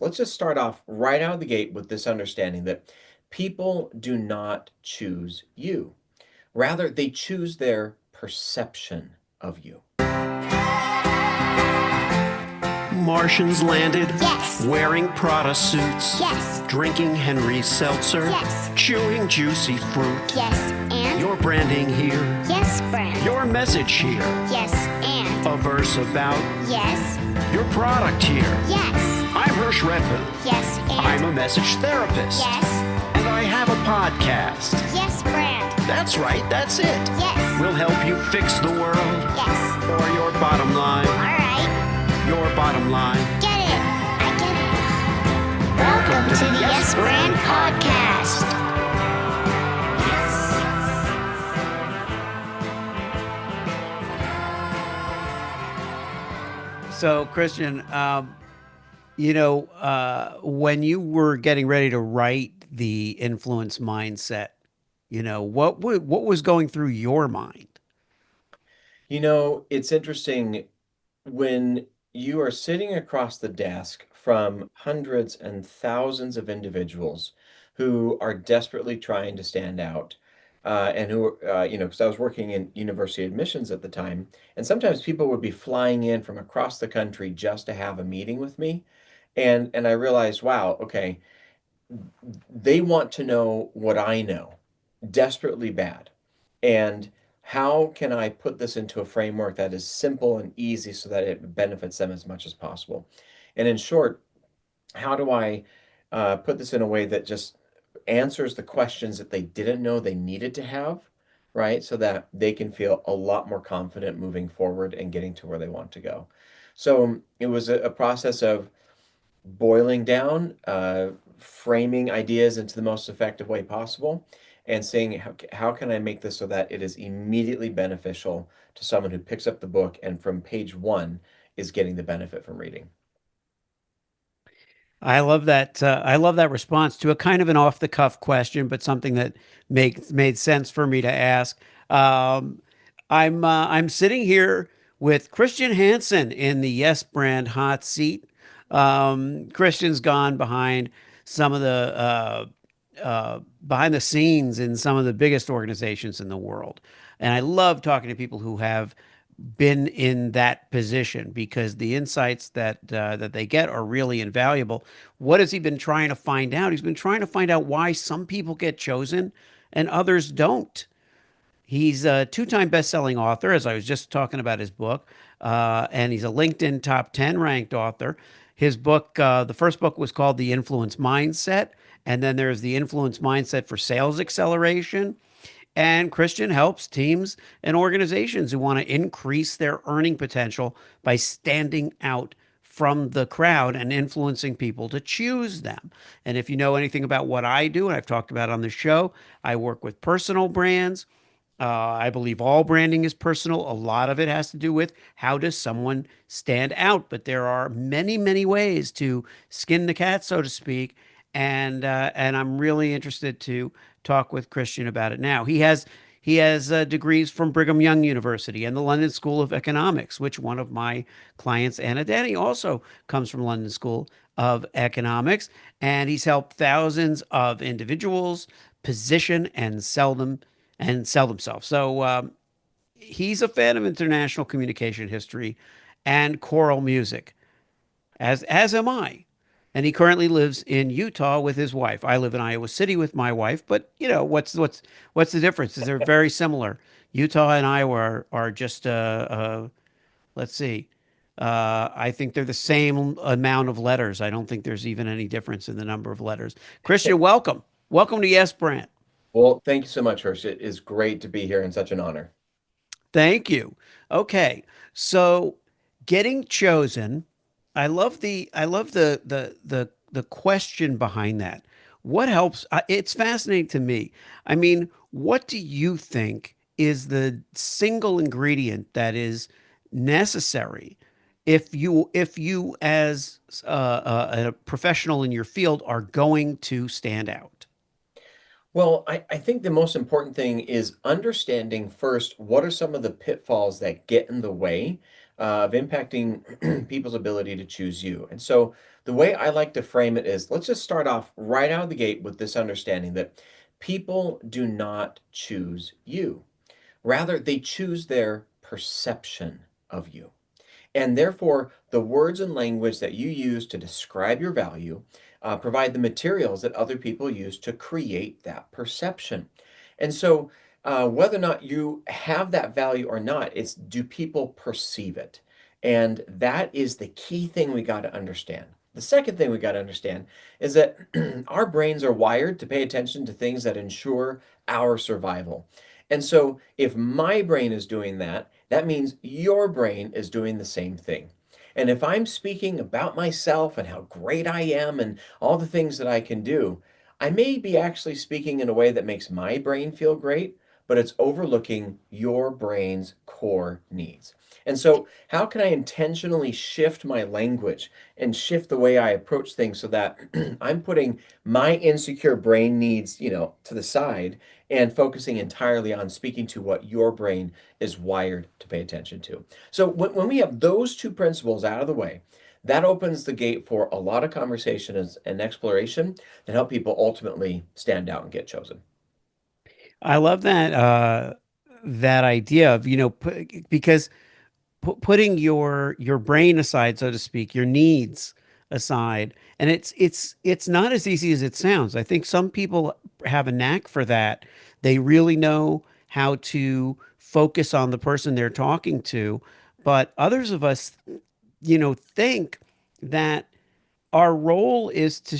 Let's just start off right out of the gate with this understanding that people do not choose you. Rather, they choose their perception of you. Martians landed. Yes. Wearing Prada suits. Yes. Drinking Henry's seltzer. Yes. Chewing juicy fruit. Yes, and? Your branding here. Yes, brand. Your message here. Yes, and? A verse about Yes. your product here. Yes. I'm Hersh Rephun. Yes, and? I'm a message therapist. Yes. And I have a podcast. Yes, brand. That's right, that's it. Yes. We'll help you fix the world. Yes. Or your bottom line. All right. Your bottom line. Get it. I get it. Welcome to the Yes Brand Podcast. So, Christian, when you were getting ready to write the influence mindset, what was going through your mind? It's interesting when you are sitting across the desk from hundreds and thousands of individuals who are desperately trying to stand out, and who, because I was working in university admissions at the time, and sometimes people would be flying in from across the country just to have a meeting with me. And I realized, wow, okay, they want to know what I know desperately bad. And how can I put this into a framework that is simple and easy so that it benefits them as much as possible? And in short, how do I put this in a way that just answers the questions that they didn't know they needed to have, right? So that they can feel a lot more confident moving forward and getting to where they want to go. So it was a process of boiling down, framing ideas into the most effective way possible, and saying, how can I make this so that it is immediately beneficial to someone who picks up the book and from page one is getting the benefit from reading? I love that. I love that response to a kind of an off the cuff question, but something that made sense for me to ask. Um, I'm sitting here with Christian Hansen in the Yes Brand hot seat. Christian's gone some of the behind the scenes in some of the biggest organizations in the world, and I love talking to people who have been in that position because the insights that they get are really invaluable. What has he been trying to find out? He's been trying to find out why some people get chosen and others don't. He's a two-time best-selling author, as I was just talking about his book, and he's a LinkedIn top 10 ranked author. His book, the first book was called The Influence Mindset, and then there's The Influence Mindset for Sales Acceleration. And Christian helps teams and organizations who want to increase their earning potential by standing out from the crowd and influencing people to choose them. And if you know anything about what I do, and I've talked about on the show, I work with personal brands. I believe all branding is personal. A lot of it has to do with how does someone stand out. But there are many, many ways to skin the cat, so to speak. And I'm really interested to talk with Christian about it now. He has degrees from Brigham Young University and the London School of Economics, which one of my clients, Anna Denny, also comes from London School of Economics, and he's helped thousands of individuals position and sell themselves. So he's a fan of international communication history and choral music, as am I. And he currently lives in Utah with his wife. I live in Iowa City with my wife, but what's the difference? Is they're very similar. Utah and Iowa are just let's see. I think they're the same amount of letters. I don't think there's even any difference in the number of letters. Christian, welcome. Welcome to Yes Brand. Well, thank you so much, Hersh. It is great to be here and such an honor. Thank you. Okay. So getting chosen, I love the question behind that. What helps? It's fascinating to me. I mean, what do you think is the single ingredient that is necessary if you as a professional in your field are going to stand out? Well, I think the most important thing is understanding first what are some of the pitfalls that get in the way of impacting people's ability to choose you. And so the way I like to frame it is let's just start off right out of the gate with this understanding that people do not choose you. Rather, they choose their perception of you. And therefore, the words and language that you use to describe your value provide the materials that other people use to create that perception. And so, whether or not you have that value or not, it's do people perceive it? And that is the key thing we got to understand. The second thing we got to understand is that our brains are wired to pay attention to things that ensure our survival. And so, if my brain is doing that, that means your brain is doing the same thing. And if I'm speaking about myself and how great I am and all the things that I can do, I may be actually speaking in a way that makes my brain feel great, but it's overlooking your brain's core needs. And so, how can I intentionally shift my language and shift the way I approach things so that I'm putting my insecure brain needs, to the side and focusing entirely on speaking to what your brain is wired to pay attention to. So when we have those two principles out of the way, that opens the gate for a lot of conversation and exploration that help people ultimately stand out and get chosen. I love that that idea of, because putting your brain aside, so to speak, your needs aside, and it's not as easy as it sounds. I think some people have a knack for that. They really know how to focus on the person they're talking to, but others of us, think that our role is to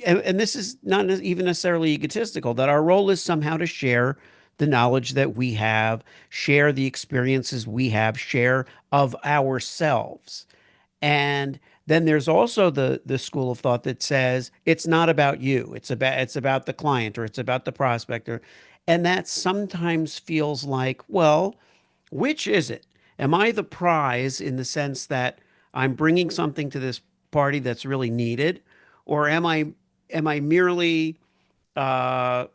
and this is not even necessarily egotistical, that our role is somehow to share the knowledge that we have, share the experiences we have, share of ourselves. And then there's also the school of thought that says it's not about you, it's about the client, or it's about the prospect. And that sometimes feels like, well, which is it? Am I the prize in the sense that I'm bringing something to this party that's really needed, or am I merely uh,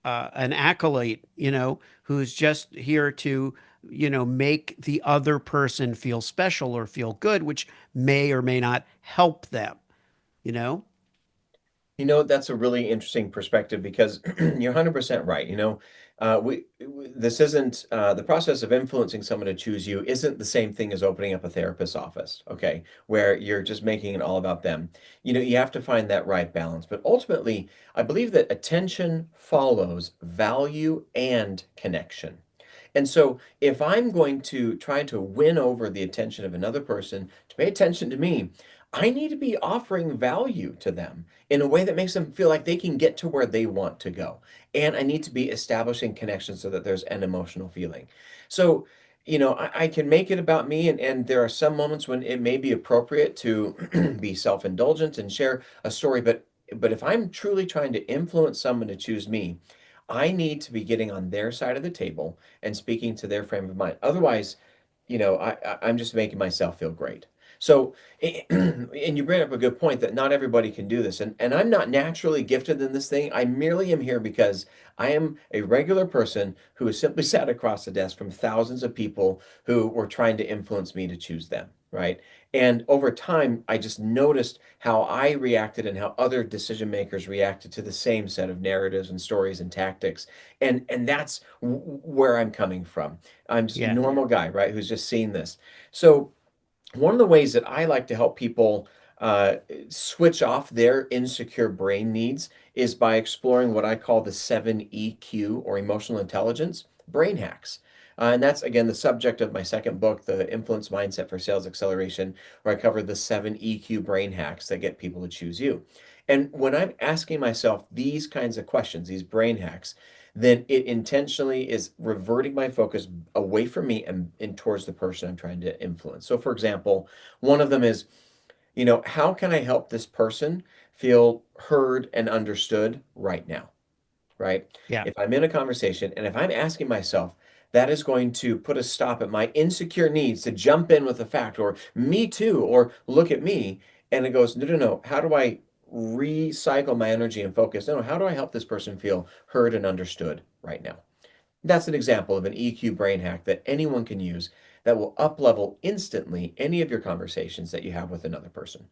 an acolyte, who's just here to, make the other person feel special or feel good, which may or may not help them, you know? That's a really interesting perspective because you're 100% right. This isn't the process of influencing someone to choose you isn't the same thing as opening up a therapist's office, okay, where you're just making it all about them. You have to find that right balance. But ultimately, I believe that attention follows value and connection. And so, if I'm going to try to win over the attention of another person to pay attention to me, I need to be offering value to them in a way that makes them feel like they can get to where they want to go. And I need to be establishing connections so that there's an emotional feeling. So, I can make it about me, and there are some moments when it may be appropriate to be self-indulgent and share a story, but if I'm truly trying to influence someone to choose me, I need to be getting on their side of the table and speaking to their frame of mind. Otherwise, I'm just making myself feel great. So, and you bring up a good point that not everybody can do this. And I'm not naturally gifted in this thing. I merely am here because I am a regular person who has simply sat across the desk from thousands of people who were trying to influence me to choose them, right? And over time, I just noticed how I reacted and how other decision makers reacted to the same set of narratives and stories and tactics. And that's where I'm coming from. I'm just a Yeah. normal guy, right, who's just seen this. So one of the ways that I like to help people switch off their insecure brain needs is by exploring what I call the 7 EQ or emotional intelligence brain hacks. And that's again the subject of my second book, The Influence Mindset for Sales Acceleration, where I cover the 7 EQ brain hacks that get people to choose you. And when I'm asking myself these kinds of questions, these brain hacks, then it intentionally is reverting my focus away from me and towards the person I'm trying to influence. So, for example, one of them is, how can I help this person feel heard and understood right now? Right? Yeah. If I'm in a conversation and if I'm asking myself, that is going to put a stop at my insecure needs to jump in with a fact or me too, or look at me. And it goes, no, no, no. How do I recycle my energy and focus? No, no, how do I help this person feel heard and understood right now? That's an example of an EQ brain hack that anyone can use that will up level instantly any of your conversations that you have with another person.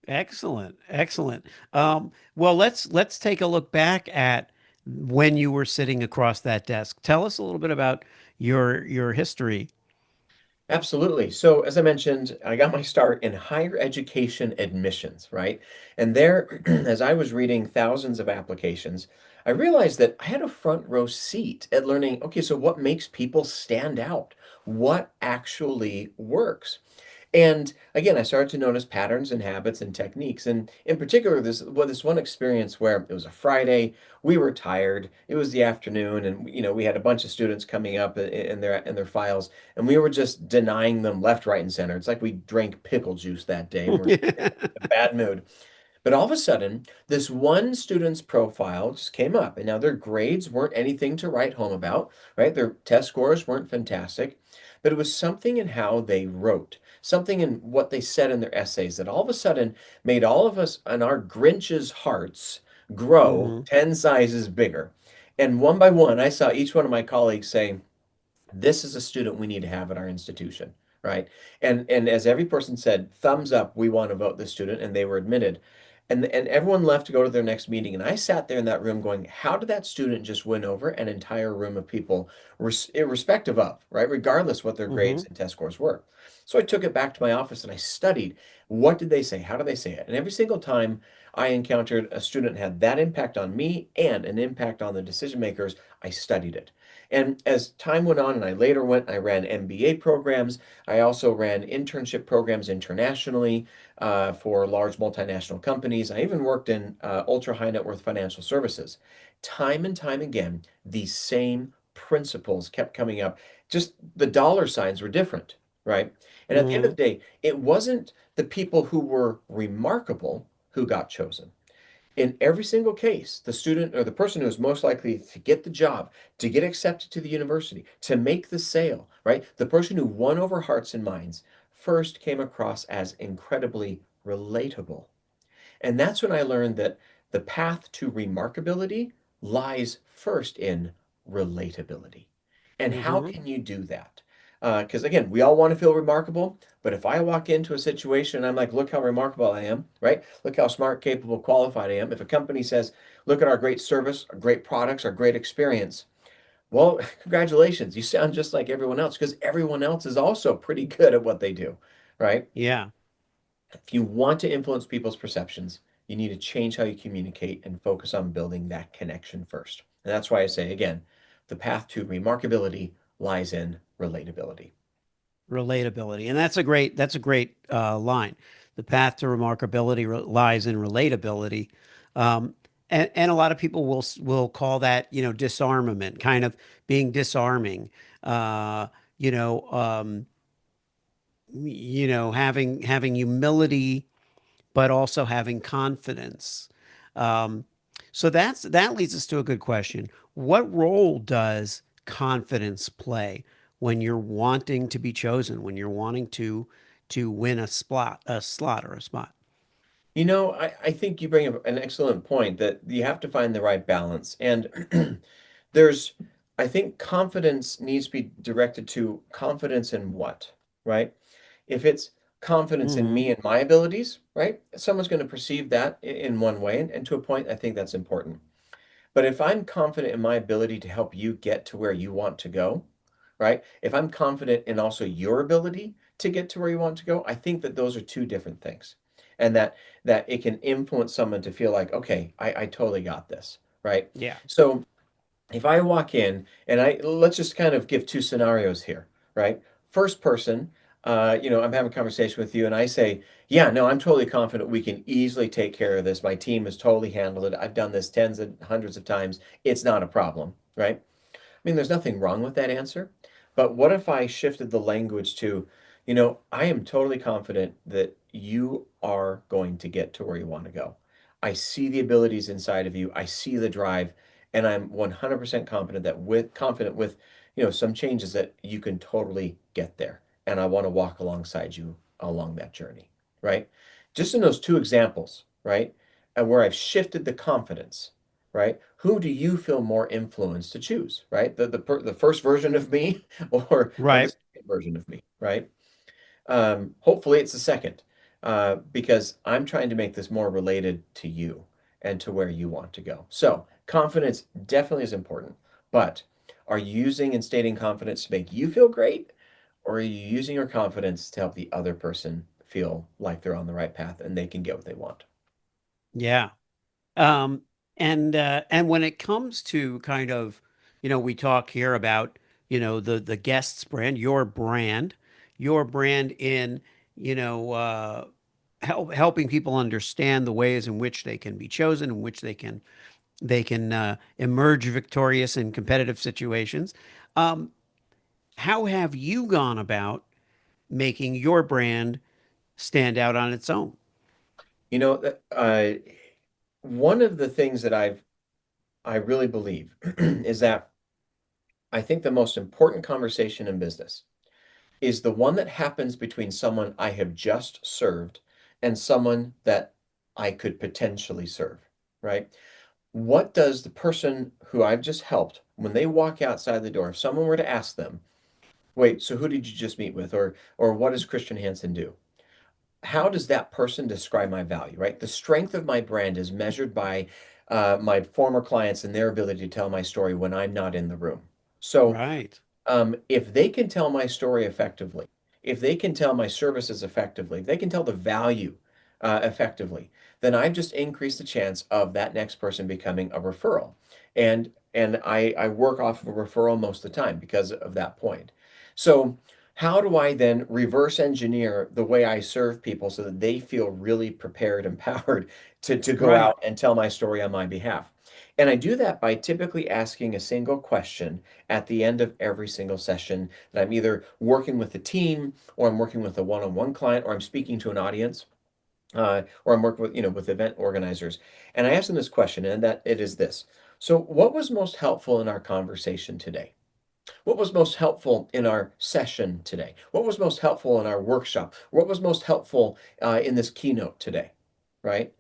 Excellent, excellent. Well, let's take a look back at when you were sitting across that desk. Tell us a little bit about your history. Absolutely. So, as I mentioned, I got my start in higher education admissions, right? And there, as I was reading thousands of applications, I realized that I had a front row seat at learning, okay, so what makes people stand out? What actually works? And again, I started to notice patterns and habits and techniques. And in particular, this one experience where it was a Friday, we were tired. It was the afternoon, and we had a bunch of students coming up in their files, and we were just denying them left, right, and center. It's like we drank pickle juice that day, and we're in a bad mood. But all of a sudden, this one student's profile just came up, and now their grades weren't anything to write home about, right? Their test scores weren't fantastic, but it was something in how they wrote, something in what they said in their essays that all of a sudden made all of us and our Grinch's hearts grow Hmm. 10 sizes bigger. And one by one, I saw each one of my colleagues say, this is a student we need to have at our institution, right? And as every person said, thumbs up, we want to vote this student, and they were admitted. And everyone left to go to their next meeting. And I sat there in that room going, how did that student just win over an entire room of people, irrespective of, right? Regardless what their Hmm. grades and test scores were. So I took it back to my office and I studied what did they say? How did they say it? And every single time I encountered a student had that impact on me and an impact on the decision makers, I studied it. And as time went on, and I later went, I ran MBA programs. I also ran internship programs internationally for large multinational companies. I even worked in ultra high net worth financial services. Time and time again, these same principles kept coming up. Just the dollar signs were different, right? And at the end of Hmm. the day, it wasn't the people who were remarkable who got chosen. In every single case, the student or the person who is most likely to get the job, to get accepted to the university, to make the sale, right? The person who won over hearts and minds first came across as incredibly relatable. And that's when I learned that the path to remarkability lies first in relatability. And how Hmm. can you do that? Because again, we all want to feel remarkable, but if I walk into a situation and I'm like, look how remarkable I am, right? Look how smart, capable, qualified I am. If a company says, look at our great service, our great products, our great experience, well, congratulations, you sound just like everyone else because everyone else is also pretty good at what they do, right? Yeah. If you want to influence people's perceptions, you need to change how you communicate and focus on building that connection first. And that's why I say again, the path to remarkability lies in relatability. Relatability, and that's a great line. The path to remarkability lies in relatability, um, and a lot of people will call that disarmament, kind of being disarming. Uh, you know, um, having humility, but also having confidence. Um, so that leads us to a good question. What role does confidence play when you're wanting to be chosen, when you're wanting to win a slot or a spot? I think you bring up an excellent point that you have to find the right balance. And there's, I think confidence needs to be directed to confidence in what, right? If it's confidence in Hmm. me and my abilities, right? Someone's going to perceive that in one way. And to a point, I think that's important. But if I'm confident in my ability to help you get to where you want to go, right? If I'm confident in also your ability to get to where you want to go, I think that those are two different things. And that it can influence someone to feel like, okay, I totally got this, right? Yeah. So if I walk in and let's just kind of give two scenarios here, right? First person, I'm having a conversation with you and I say, yeah, no, I'm totally confident we can easily take care of this. My team has totally handled it. I've done this tens and hundreds of times. It's not a problem, right? I mean, there's nothing wrong with that answer, but what if I shifted the language to, I am totally confident that you are going to get to where you want to go. I see the abilities inside of you. I see the drive, and I'm 100% confident with, some changes that you can totally get there. And I want to walk alongside you along that journey, right? Just in those two examples, right? And where I've shifted the confidence, right? Who do you feel more influenced to choose, right? The first version of me or the Right. second version of me, right? Hopefully it's the second. because I'm trying to make this more related to you and to where you want to go. So, confidence definitely is important, but are you using and stating confidence to make you feel great, or are you using your confidence to help the other person feel like they're on the right path and they can get what they want? Yeah. Um, and when it comes to kind of, we talk here about, the guest's brand, your brand in, you know, uh, helping people understand the ways in which they can be chosen, in which they can emerge victorious in competitive situations. Um, how have you gone about making your brand stand out on its own? You know, one of the things that I really believe is that I think the most important conversation in business is the one that happens between someone I have just served and someone that I could potentially serve, right? What does the person who I've just helped, when they walk outside the door, if someone were to ask them, wait, so who did you just meet with? Or what does Christian Hansen do? How does that person describe my value, right? The strength of my brand is measured by my former clients and their ability to tell my story when I'm not in the room. So Right. if they can tell my story effectively, if they can tell my services effectively, if they can tell the value effectively, then I've just increased the chance of that next person becoming a referral. And I work off of a referral most of the time because of that point. So how do I then reverse engineer the way I serve people so that they feel really prepared and empowered to go Right. out and tell my story on my behalf? And I do that by typically asking a single question at the end of every single session that I'm either working with a team or I'm working with a one-on-one client or I'm speaking to an audience or I'm working with with event organizers. And I ask them this question, and that it is this. So, what was most helpful in our conversation today? What was most helpful in our session today? What was most helpful in our workshop? What was most helpful in this keynote today? Right?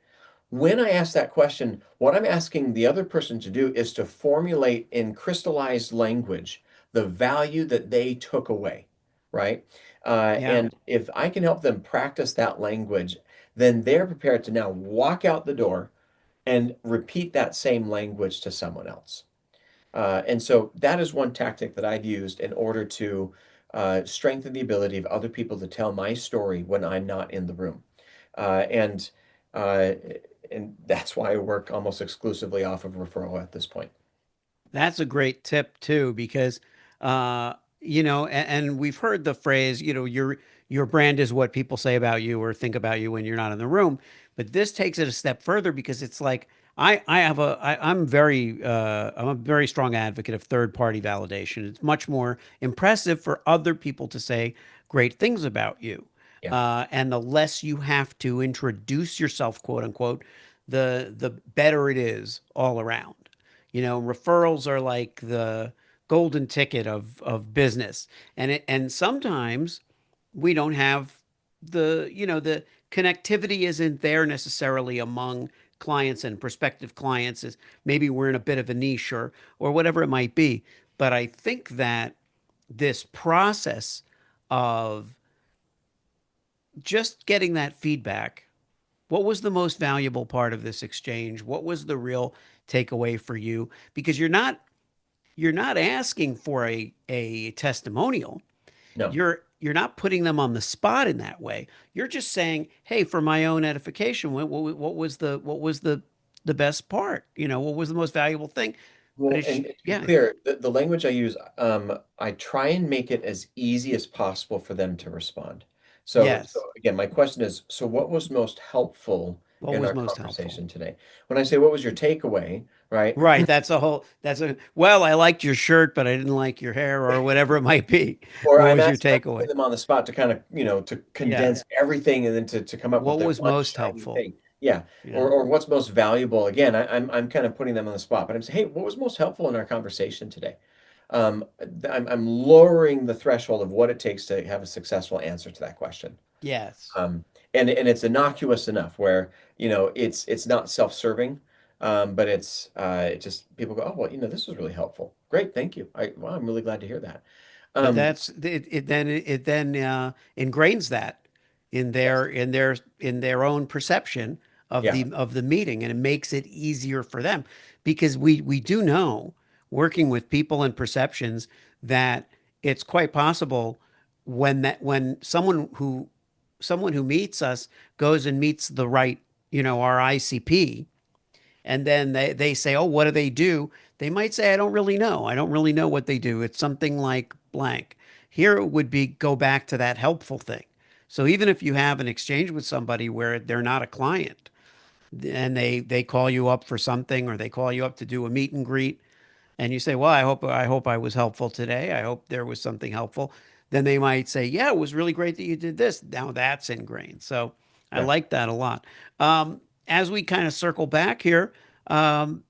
When I ask that question, what I'm asking the other person to do is to formulate in crystallized language the value that they took away, right? Yeah. And if I can help them practice that language, then they're prepared to now walk out the door and repeat that same language to someone else. And so that is one tactic that I've used in order to strengthen the ability of other people to tell my story when I'm not in the room. Uh, and uh, and that's why I work almost exclusively off of referral at this point. That's a great tip too, because and we've heard the phrase, your brand is what people say about you or think about you when you're not in the room. But this takes it a step further because it's like I'm a very strong advocate of third party validation. It's much more impressive for other people to say great things about you. Yeah. And the less you have to introduce yourself, quote unquote, the better it is all around. Referrals are like the golden ticket of business. And sometimes we don't have the connectivity isn't there necessarily among clients and prospective clients. Is maybe we're in a bit of a niche or whatever it might be. But I think that this process of just getting that feedback, what was the most valuable part of this exchange? What was the real takeaway for you? Because you're not asking for a testimonial. No. You're not putting them on the spot in that way. You're just saying, "Hey, for my own edification, what was the best part? What was the most valuable thing?" But Well, it's and to be yeah, clear, the language I use, I try and make it as easy as possible for them to respond. So yes. again, my question is, so what was most helpful What in was our most helpful? conversation today? When I say what was your takeaway, right? Right. Well, I liked your shirt, but I didn't like your hair or whatever it might be. Or What was your I'm putting takeaway? them on the spot to kind of, to Yeah. condense everything and then to come up with What their was one most shiny helpful? thing. Yeah. Or what's most valuable. Again, I'm kind of putting them on the spot, but I'm saying, hey, what was most helpful in our conversation today? I'm lowering the threshold of what it takes to have a successful answer to that question. Yes. Um, and it's innocuous enough where, it's not self-serving, but it just people go, oh, well, this was really helpful. Great, thank you. Wow, I'm really glad to hear that. But Um, it then ingrains that. their Yes. in their own perception of Yeah. the meeting, and it makes it easier for them because we do know, working with people and perceptions, that it's quite possible when someone who meets us goes and meets the right, our ICP, and then they say, oh, what do they do? They might say, I don't really know what they do. It's something like blank. Here it would be go back to that helpful thing. So even if you have an exchange with somebody where they're not a client, and they call you up for something, or they call you up to do a meet and greet, and you say, well, I hope I was helpful today. I hope there was something helpful. Then they might say, yeah, it was really great that you did this. Now that's ingrained. So I Yeah. like that a lot. As we kind of circle back here, um,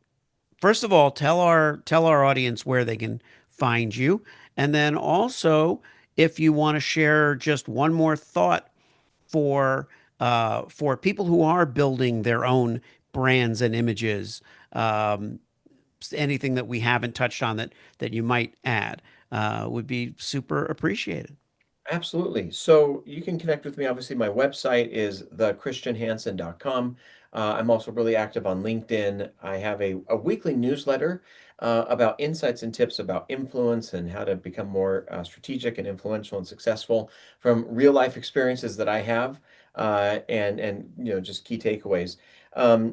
first of all, tell our audience where they can find you, and then also, if you want to share just one more thought for people who are building their own brands and images, um, anything that we haven't touched on that you might add, would be super appreciated. Absolutely. So you can connect with me. Obviously, my website is thechristianhansen.com. I'm also really active on LinkedIn. I have a weekly newsletter about insights and tips about influence and how to become more strategic and influential and successful from real life experiences that I have, and just key takeaways.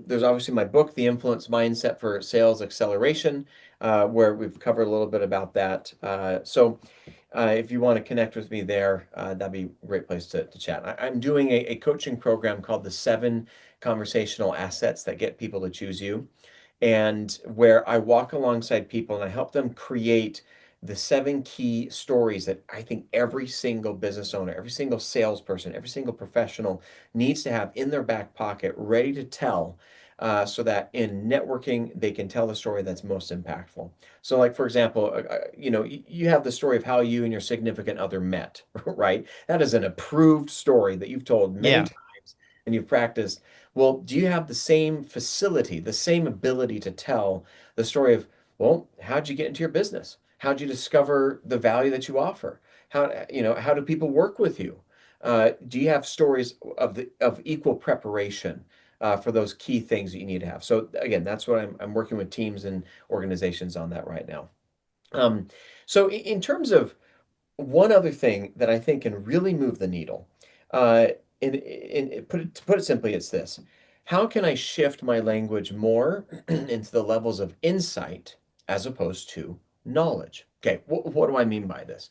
There's obviously my book, The Influence Mindset for Sales Acceleration, where we've covered a little bit about that. If you want to connect with me there, that'd be a great place to chat. I'm doing a coaching program called the Seven Conversational Assets that get people to choose you, and where I walk alongside people and I help them create the seven key stories that I think every single business owner, every single salesperson, every single professional needs to have in their back pocket, ready to tell, so that in networking they can tell the story that's most impactful. So, like for example, you have the story of how you and your significant other met, right? That is an approved story that you've told many Yeah. times and you've practiced. Well, do you have the same facility, the same ability to tell the story of, well, how'd you get into your business? How'd you discover the value that you offer? How do people work with you? Do you have stories of equal preparation for those key things that you need to have? So again, that's what I'm working with teams and organizations on that right now. Um, so in terms of one other thing that I think can really move the needle, uh, to put it simply, it's this: how can I shift my language more into the levels of insight as opposed to knowledge? Okay, what do I mean by this?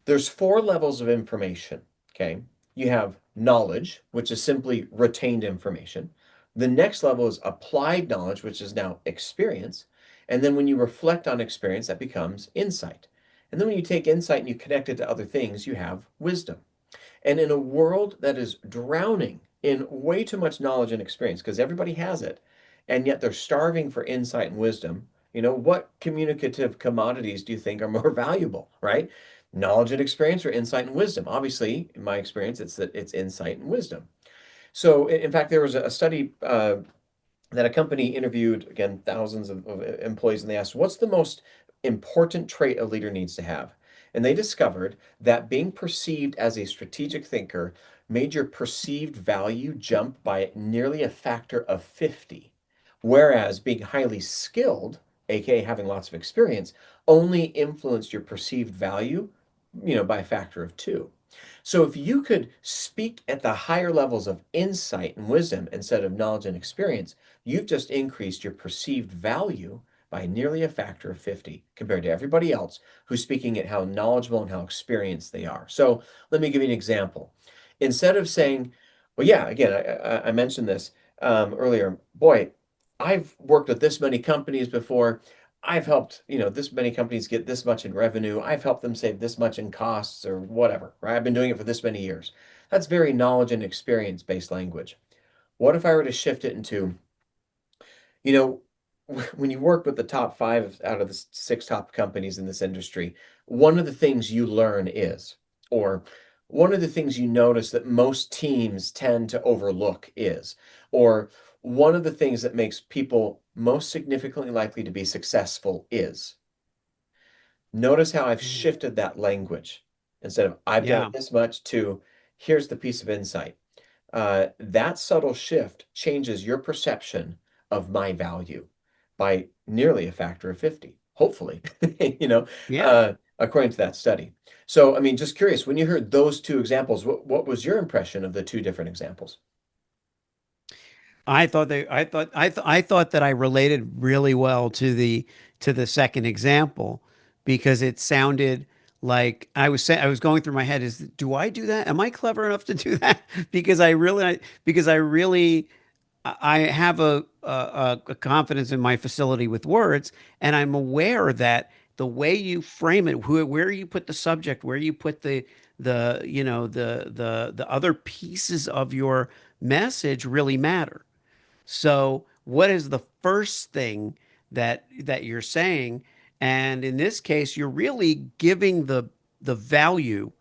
There's four levels of information. Okay, you have knowledge, which is simply retained information. The next level is applied knowledge, which is now experience. And then when you reflect on experience, that becomes insight. And then when you take insight and you connect it to other things, you have wisdom. And in a world that is drowning in way too much knowledge and experience, because everybody has it, and yet they're starving for insight and wisdom, what communicative commodities do you think are more valuable, right? Knowledge and experience, or insight and wisdom? Obviously, in my experience, it's insight and wisdom. So, in fact, there was a study that a company interviewed, again, thousands of employees, and they asked, what's the most important trait a leader needs to have? And they discovered that being perceived as a strategic thinker made your perceived value jump by nearly a factor of 50, whereas being highly skilled, aka having lots of experience, only influenced your perceived value, by a factor of 2. So if you could speak at the higher levels of insight and wisdom instead of knowledge and experience, you've just increased your perceived value by nearly a factor of 50 compared to everybody else who's speaking at how knowledgeable and how experienced they are. So let me give you an example. Instead of saying, well, yeah, again, I mentioned this earlier. Boy, I've worked with this many companies before. I've helped, this many companies get this much in revenue. I've helped them save this much in costs or whatever, right? I've been doing it for this many years. That's very knowledge and experience based language. What if I were to shift it into, you know, when you work with the top five out of the six top companies in this industry, one of the things you learn is, or one of the things you notice that most teams tend to overlook is, or one of the things that makes people most significantly likely to be successful is. Notice how I've Mhm. shifted that language instead of I've done Yeah. it this much to here's the piece of insight. That subtle shift changes your perception of my value by nearly a factor of 50, hopefully, you know, Yeah. according to that study. So, I mean, just curious, when you heard those two examples, what was your impression of the two different examples? I thought that I related really well to the second example because it sounded like I was going through my head is do I do that? Am I clever enough to do that? Because I really I have a confidence in my facility with words, and I'm aware that the way you frame it, where you put the subject, where you put the you know the other pieces of your message really matter. So, what is the first thing that you're saying? And in this case, you're really giving the value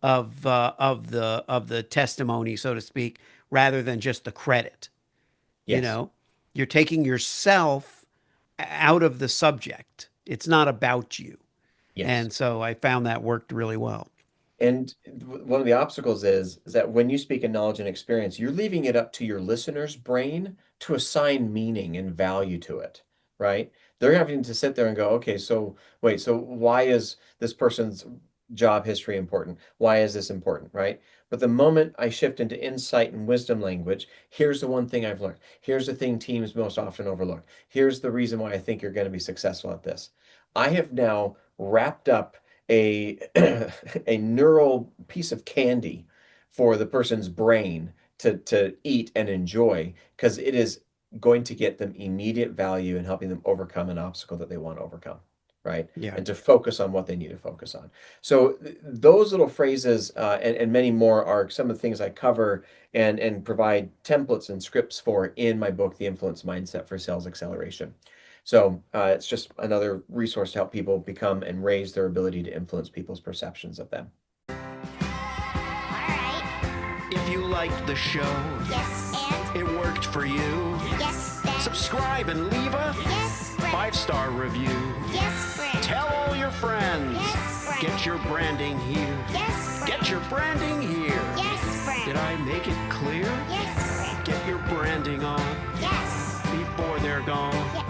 of the testimony, so to speak, rather than just the credit. You Yes, know, you're taking yourself out of the subject. It's not about you. yes. And so I found that worked really well. And one of the obstacles is that when you speak in knowledge and experience, you're leaving it up to your listener's brain to assign meaning and value to it, right? They're having to sit there and go, okay, so wait, so why is this person's job history important? Why is this important, right? But the moment I shift into insight and wisdom language, here's the one thing I've learned. Here's the thing teams most often overlook. Here's the reason why I think you're going to be successful at this. I have now wrapped up a a neural piece of candy for the person's brain to eat and enjoy because it is going to get them immediate value in helping them overcome an obstacle that they want to overcome, right? Yeah. And to focus on what they need to focus on. So those little phrases and many more are some of the things I cover and provide templates and scripts for in my book, The Influence Mindset for Sales Acceleration. So it's just another resource to help people become and raise their ability to influence people's perceptions of them. Alright. If you liked the show, Yes, and? it worked for you, Yes, then? subscribe and leave a Yes, friend. 5-star review. Yes, friend. Tell all your friends. Yes, friend. Get your branding here. Yes, friend. Get your branding here. Yes, friend. Did I make it clear? Yes, friend. Get your branding on Yes. before they're gone. Yes.